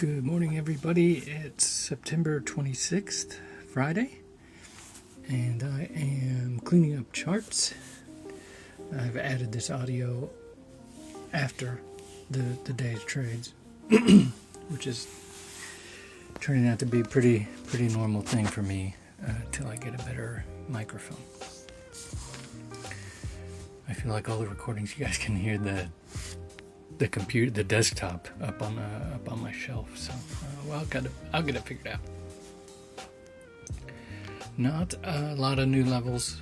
Good morning, everybody. It's September 26th, Friday, and I am cleaning up charts. I've added this audio after the day's trades, which is turning out to be a pretty normal thing for me till I get a better microphone. I feel like all the recordings you guys can hear the computer, the desktop up on my shelf. So, I'll get it figured out. Not a lot of new levels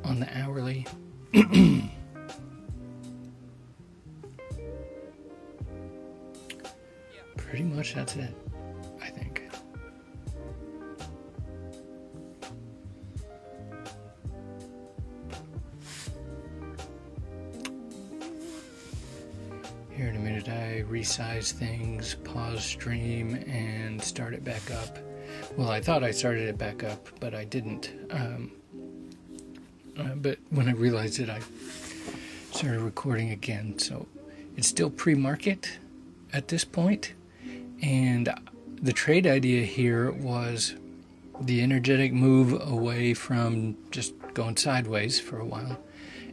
on the hourly. Pretty much that's it, I think. Here in a minute, I resize things, pause stream, and start it back up. Well, I thought I started it back up, but I didn't. But when I realized it, I started recording again. So it's still pre-market at this point. And the trade idea here was the energetic move away from just going sideways for a while.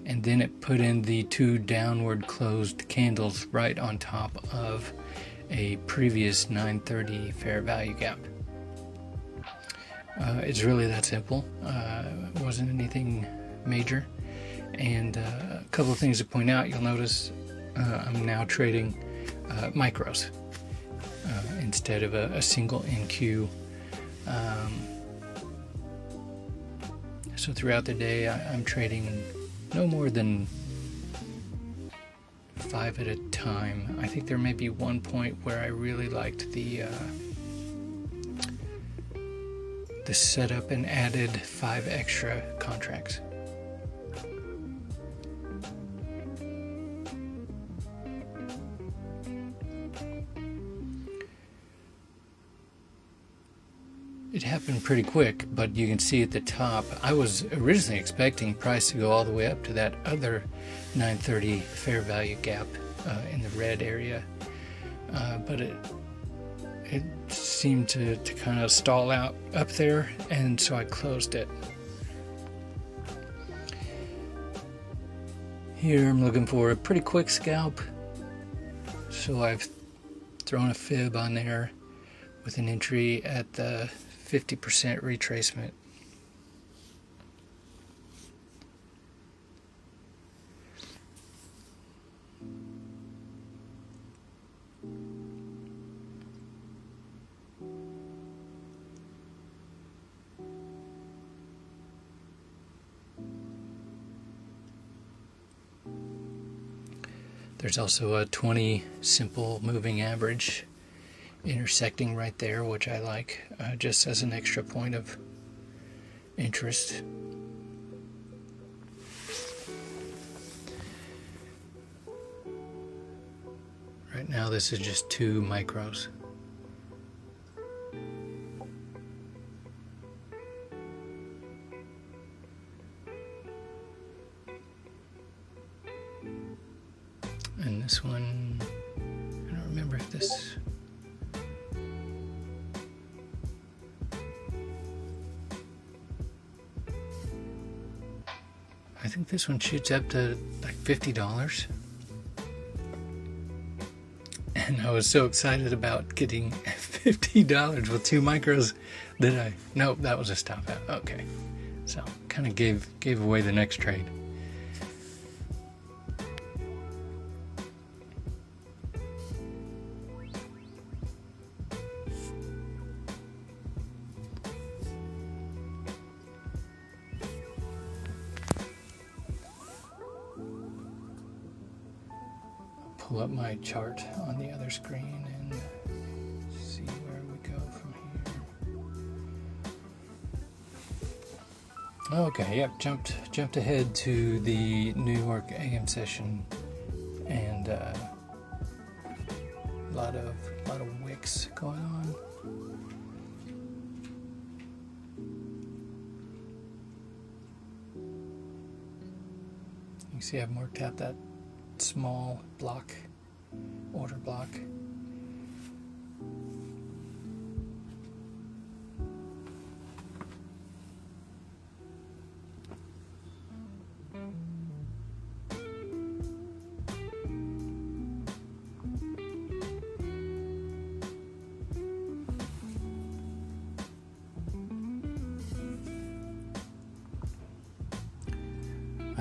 And then it put in the two downward closed candles right on top of a previous 930 fair value gap. It's really that simple. It wasn't anything major. And a couple of things to point out. You'll notice I'm now trading micros instead of a single NQ. So throughout the day, I'm trading no more than 5 at a time. I think there may be one point where I really liked the setup and added 5 extra contracts. It happened pretty quick, but you can see at the top, I was originally expecting price to go all the way up to that other 930 fair value gap in the red area, but it seemed to kind of stall out up there, and so I closed it. Here I'm looking for a pretty quick scalp, so I've thrown a fib on there with an entry at the 50% retracement. There's also a 20 simple moving average intersecting right there, which I like, just as an extra point of interest. Right now this is just 2 micros. And this one, I don't remember if this... I think this one shoots up to like $50. And I was so excited about getting $50 with 2 micros that nope, that was a stop out. Okay. So kind of gave away the next trade. Pull up my chart on the other screen and see where we go from here. Okay, yep, jumped ahead to the New York AM session, and a lot of wicks going on. You see I've marked out that small block, order block.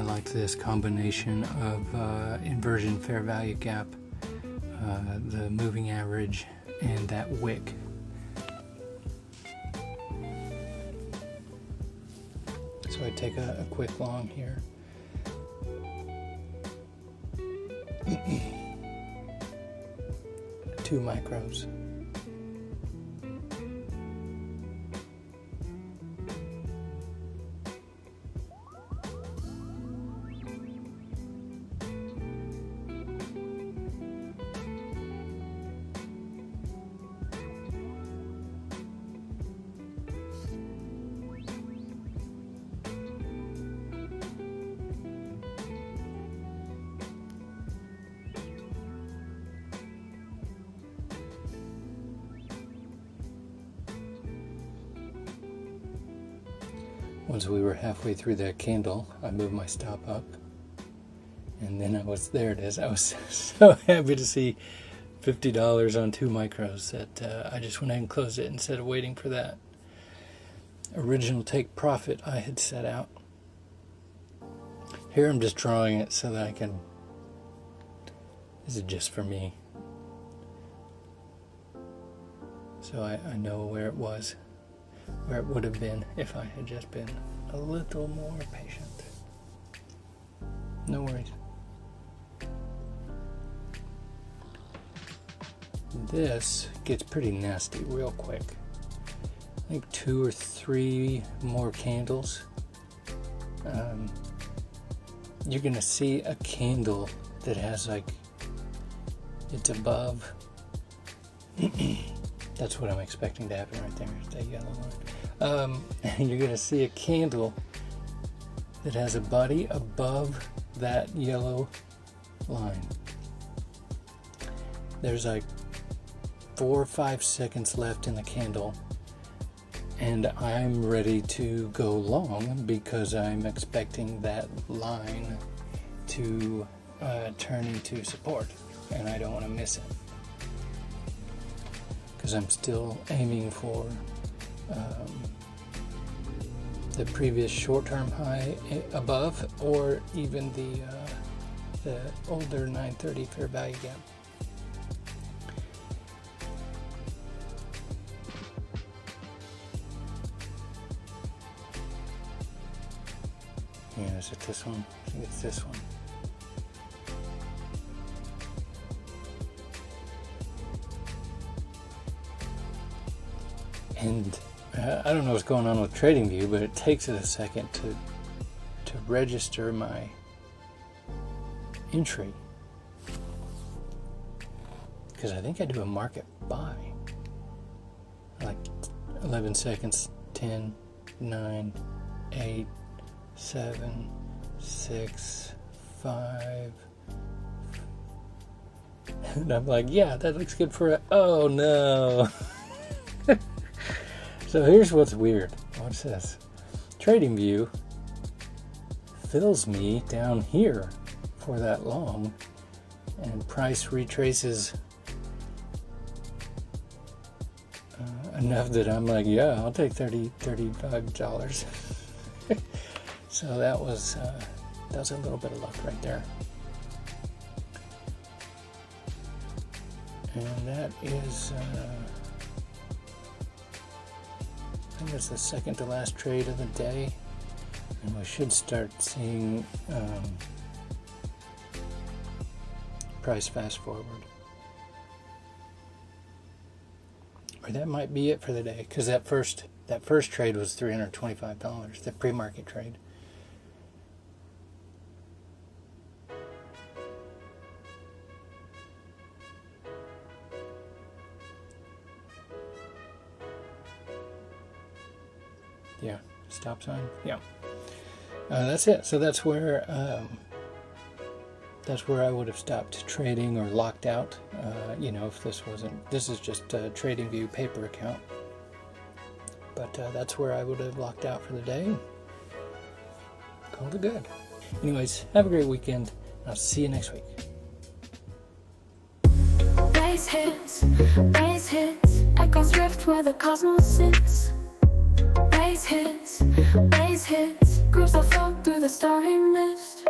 I like this combination of inversion fair value gap, the moving average, and that wick. So I take a quick long here. 2 micros. Once we were halfway through that candle, I moved my stop up, and then there it is. I was so happy to see $50 on 2 micros that I just went ahead and closed it instead of waiting for that original take profit I had set out. Here I'm just drawing it so that I can, this is just for me, so I know where it was, where it would have been if I had just been a little more patient. No worries. This gets pretty nasty real quick. I think 2 or 3 more candles. You're gonna see a candle that has it's above. That's what I'm expecting to happen right there, that yellow line. You're going to see a candle that has a body above that yellow line. There's 4 or 5 seconds left in the candle, and I'm ready to go long because I'm expecting that line to turn into support, and I don't want to miss it. Because I'm still aiming for the previous short-term high above, or even the older 930 fair value gap. Yeah, is it this one? I think it's this one. And I don't know what's going on with TradingView, but it takes it a second to register my entry. Because I think I do a market buy. 11 seconds, 10, 9, 8, 7, 6, 5. And I'm like, yeah, that looks good for a... Oh, no. So here's what's weird. Watch this. TradingView fills me down here for that long, and price retraces enough that I'm like, yeah, I'll take $35. So that was a little bit of luck right there. And that is, I think it's the second to last trade of the day, and we should start seeing price fast forward. Or that might be it for the day, because that first trade was $325, the pre-market trade. Yeah, stop sign. Yeah, that's it. So that's where I would have stopped trading or locked out. If this wasn't. This is just a TradingView paper account. But that's where I would have locked out for the day. Called it good. Anyways, have a great weekend. I'll see you next week. Bass hits, echoes drift where the cosmos sits. Bass hits, groups that flow through the starry mist.